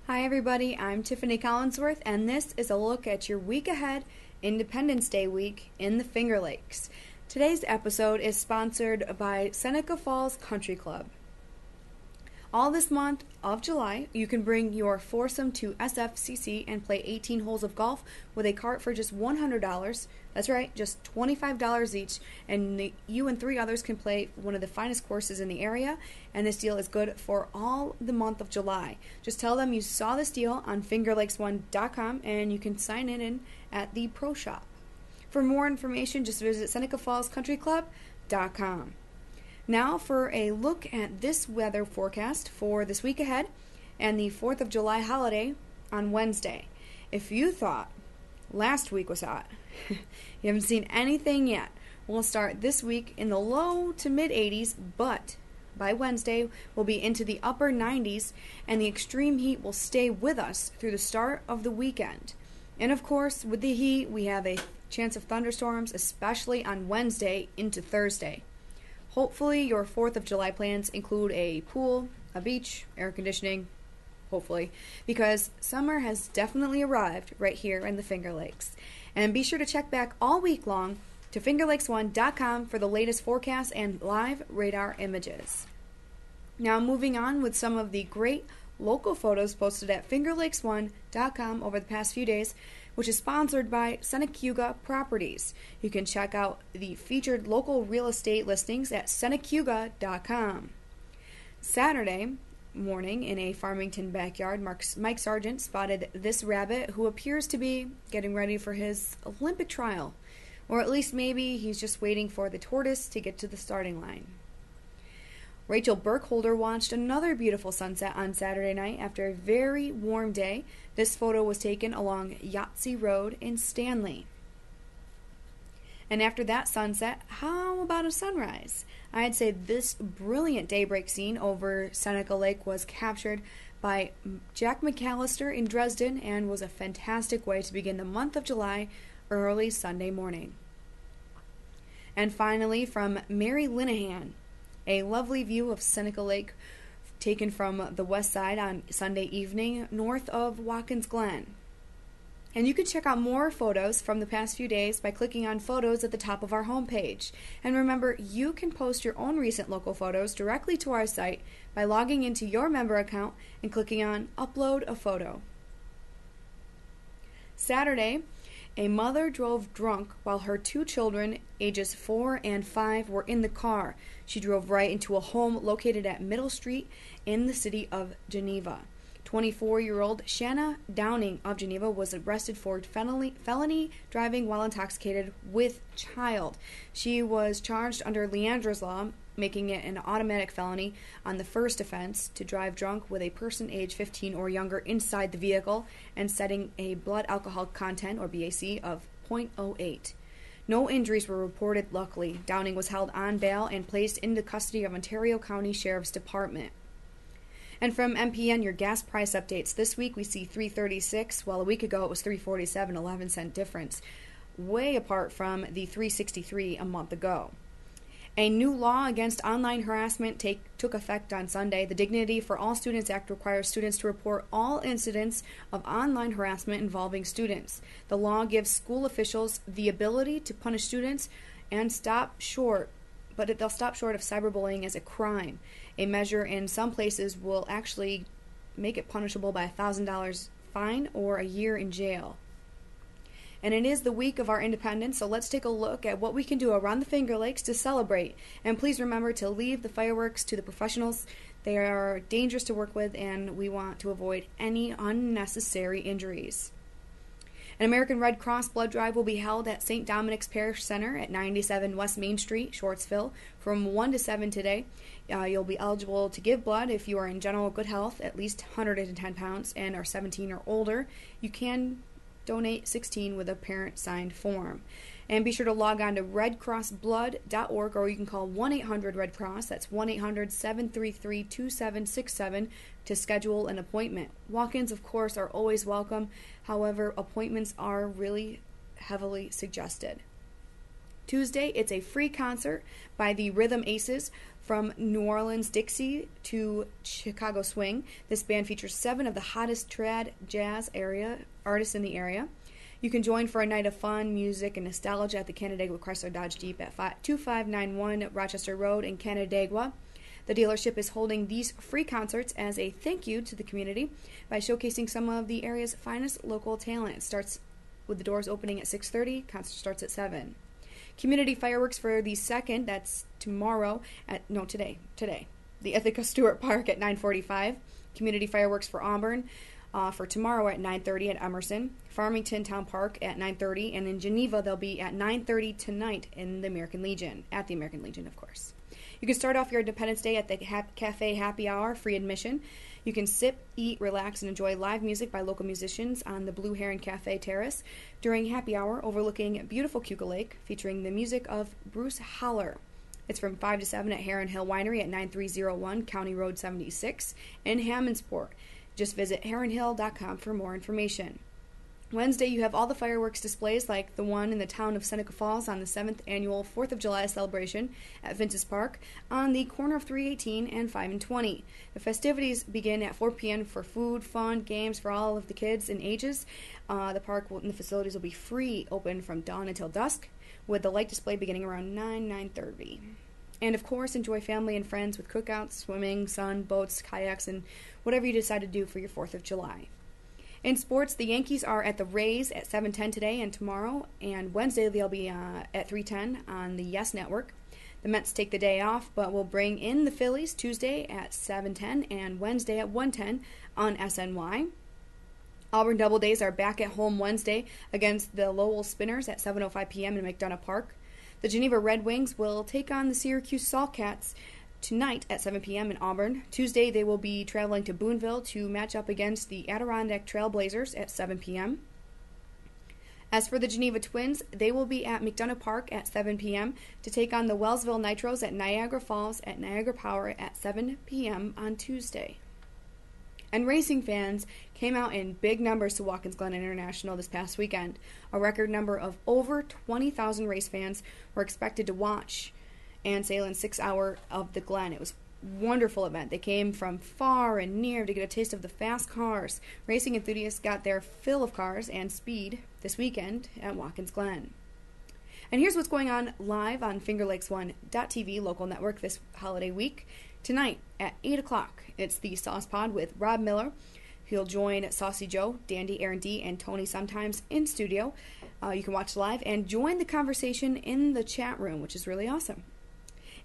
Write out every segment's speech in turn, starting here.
Hi everybody, I'm Tiffany Collinsworth, and this is a look at your week ahead Independence Day week in the Finger Lakes. Today's episode is sponsored by Seneca Falls Country Club. All this month of July, you can bring your foursome to SFCC and play 18 holes of golf with a cart for just $100. That's right, just $25 each, and you and three others can play one of the finest courses in the area, and this deal is good for all the month of July. Just tell them you saw this deal on fingerlakes1.com, and you can sign in at the Pro Shop. For more information, just visit SenecaFallsCountryClub.com. Now for a look at this weather forecast for this week ahead and the 4th of July holiday on Wednesday. If you thought last week was hot, you haven't seen anything yet. We'll start this week in the low to mid 80s, but by Wednesday we'll be into the upper 90s, and the extreme heat will stay with us through the start of the weekend. And of course, with the heat, we have a chance of thunderstorms, especially on Wednesday into Thursday. Hopefully your 4th of July plans include a pool, a beach, air conditioning, hopefully, because summer has definitely arrived right here in the Finger Lakes. And be sure to check back all week long to fingerlakes1.com for the latest forecast and live radar images. Now moving on with some of the great local photos posted at fingerlakes1.com over the past few days, which is sponsored by Senecuga Properties. You can check out the featured local real estate listings at senecuga.com. Saturday morning in a Farmington backyard, Mike Sargent spotted this rabbit who appears to be getting ready for his Olympic trial, or at least maybe he's just waiting for the tortoise to get to the starting line. Rachel Burkholder watched another beautiful sunset on Saturday night after a very warm day. This photo was taken along Yahtzee Road in Stanley. And after that sunset, how about a sunrise? I'd say this brilliant daybreak scene over Seneca Lake was captured by Jack McAllister in Dresden and was a fantastic way to begin the month of July early Sunday morning. And finally, from Mary Linehan, a lovely view of Seneca Lake taken from the west side on Sunday evening north of Watkins Glen. And you can check out more photos from the past few days by clicking on photos at the top of our homepage. And remember, you can post your own recent local photos directly to our site by logging into your member account and clicking on Upload a Photo. Saturday, a mother drove drunk while her two children, ages 4 and 5, were in the car. She drove right into a home located at Middle Street in the city of Geneva. 24-year-old Shanna Downing of Geneva was arrested for felony driving while intoxicated with child. She was charged under Leandra's law, making it an automatic felony on the first offense to drive drunk with a person age 15 or younger inside the vehicle and setting a blood alcohol content, or BAC, of 0.08. No injuries were reported, luckily. Downing was held on bail and placed into custody of Ontario County Sheriff's Department. And from MPN, your gas price updates. This week we see $3.36, while a week ago it was $3.47, 11-cent difference, way apart from the $3.63 a month ago. A new law against online harassment took effect on Sunday. The Dignity for All Students Act requires students to report all incidents of online harassment involving students. The law gives school officials the ability to punish students and they'll stop short of cyberbullying as a crime. A measure in some places will actually make it punishable by a $1,000 fine or a year in jail. And it is the week of our independence, so let's take a look at what we can do around the Finger Lakes to celebrate. And please remember to leave the fireworks to the professionals. They are dangerous to work with, and we want to avoid any unnecessary injuries. An American Red Cross blood drive will be held at St. Dominic's Parish Center at 97 West Main Street, Shortsville, from 1 to 7 today. You'll be eligible to give blood if you are in general good health, at least 110 pounds, and are 17 or older. You can donate 16 with a parent-signed form. And be sure to log on to redcrossblood.org, or you can call 1-800-RED-CROSS. That's 1-800-733-2767 to schedule an appointment. Walk-ins, of course, are always welcome. However, appointments are really heavily suggested. Tuesday, it's a free concert by the Rhythm Aces from New Orleans Dixie to Chicago Swing. This band features 7 of the hottest trad jazz artists in the area. You can join for a night of fun, music, and nostalgia at the Canandaigua Chrysler Dodge Jeep at 2591 Rochester Road in Canandaigua. The dealership is holding these free concerts as a thank you to the community by showcasing some of the area's finest local talent. It starts with the doors opening at 6:30. Concert starts at 7. Community fireworks for the 2nd, that's today. The Ithaca Stewart Park at 9:45. Community fireworks for Auburn for tomorrow at 9:30 at Emerson. Farmington Town Park at 9:30, and in Geneva they'll be at 9:30 tonight in the American Legion, at the American Legion, of course. You can start off your Independence Day at the Cafe Happy Hour, free admission. You can sip, eat, relax, and enjoy live music by local musicians on the Blue Heron Cafe Terrace during happy hour overlooking beautiful Cuca Lake, featuring the music of Bruce Holler. It's from 5 to 7 at Heron Hill Winery at 9301 County Road 76 in Hammondsport. Just visit heronhill.com for more information. Wednesday, you have all the fireworks displays like the one in the town of Seneca Falls on the 7th annual 4th of July celebration at Vince's Park on the corner of 318 and 5 and 20. The festivities begin at 4 p.m. for food, fun, games for all of the kids and ages. The park and the facilities will be free, open from dawn until dusk, with the light display beginning around 9:30. And of course, enjoy family and friends with cookouts, swimming, sun, boats, kayaks, and whatever you decide to do for your 4th of July. In sports, the Yankees are at the Rays at 7:10 today and tomorrow, and Wednesday they'll be at 3:10 on the Yes Network. The Mets take the day off, but will bring in the Phillies Tuesday at 7:10 and Wednesday at 1:10 on SNY. Auburn Doubledays are back at home Wednesday against the Lowell Spinners at 7:05 p.m. in McDonough Park. The Geneva Red Wings will take on the Syracuse Saltcats tonight at 7 p.m. in Auburn. Tuesday, they will be traveling to Boonville to match up against the Adirondack Trailblazers at 7 p.m. As for the Geneva Twins, they will be at McDonough Park at 7 p.m. to take on the Wellsville Nitros at Niagara Falls at Niagara Power at 7 p.m. on Tuesday. And racing fans came out in big numbers to Watkins Glen International this past weekend. A record number of over 20,000 race fans were expected to watch and sail in 6 hours of the Glen. It was a wonderful event. They came from far and near to get a taste of the fast cars. Racing enthusiasts got their fill of cars and speed this weekend at Watkins Glen. And here's what's going on live on FingerLakes1.tv local network this holiday week. Tonight at 8 o'clock, it's the Sauce Pod with Rob Miller. He'll join Saucy Joe, Dandy, Aaron D, and Tony sometimes in studio. You can watch live and join the conversation in the chat room, which is really awesome.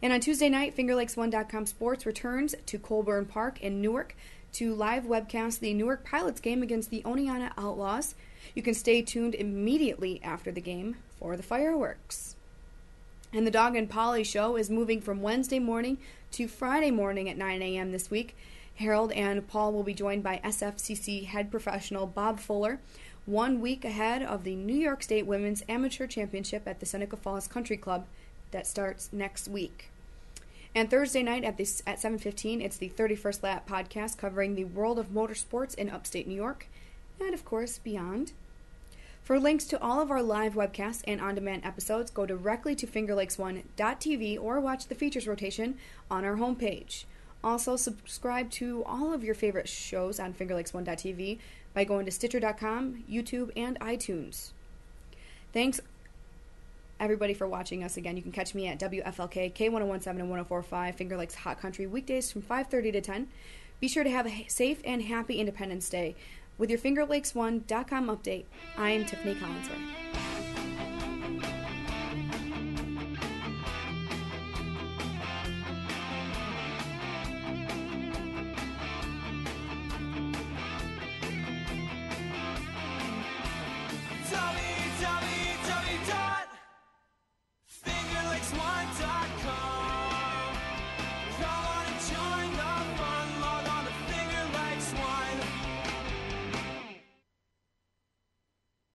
And on Tuesday night, FingerLakes1.com Sports returns to Colburn Park in Newark to live webcast the Newark Pilots game against the Oneonta Outlaws. You can stay tuned immediately after the game for the fireworks. And the Dog and Polly show is moving from Wednesday morning to Friday morning at 9 a.m. this week. Harold and Paul will be joined by SFCC head professional Bob Fuller 1 week ahead of the New York State Women's Amateur Championship at the Seneca Falls Country Club that starts next week. And Thursday night at 7:15, it's the 31st Lap podcast covering the world of motorsports in upstate New York and, of course, beyond. For links to all of our live webcasts and on-demand episodes, go directly to FingerLakes1.tv or watch the features rotation on our homepage. Also, subscribe to all of your favorite shows on FingerLakes1.tv by going to Stitcher.com, YouTube, and iTunes. Thanks, everybody, for watching us again. You can catch me at WFLK, K1017 and 1045, Finger Lakes Hot Country, weekdays from 5:30 to 10. Be sure to have a safe and happy Independence Day. With your FingerLakes1.com update, I'm Tiffany Collinsworth.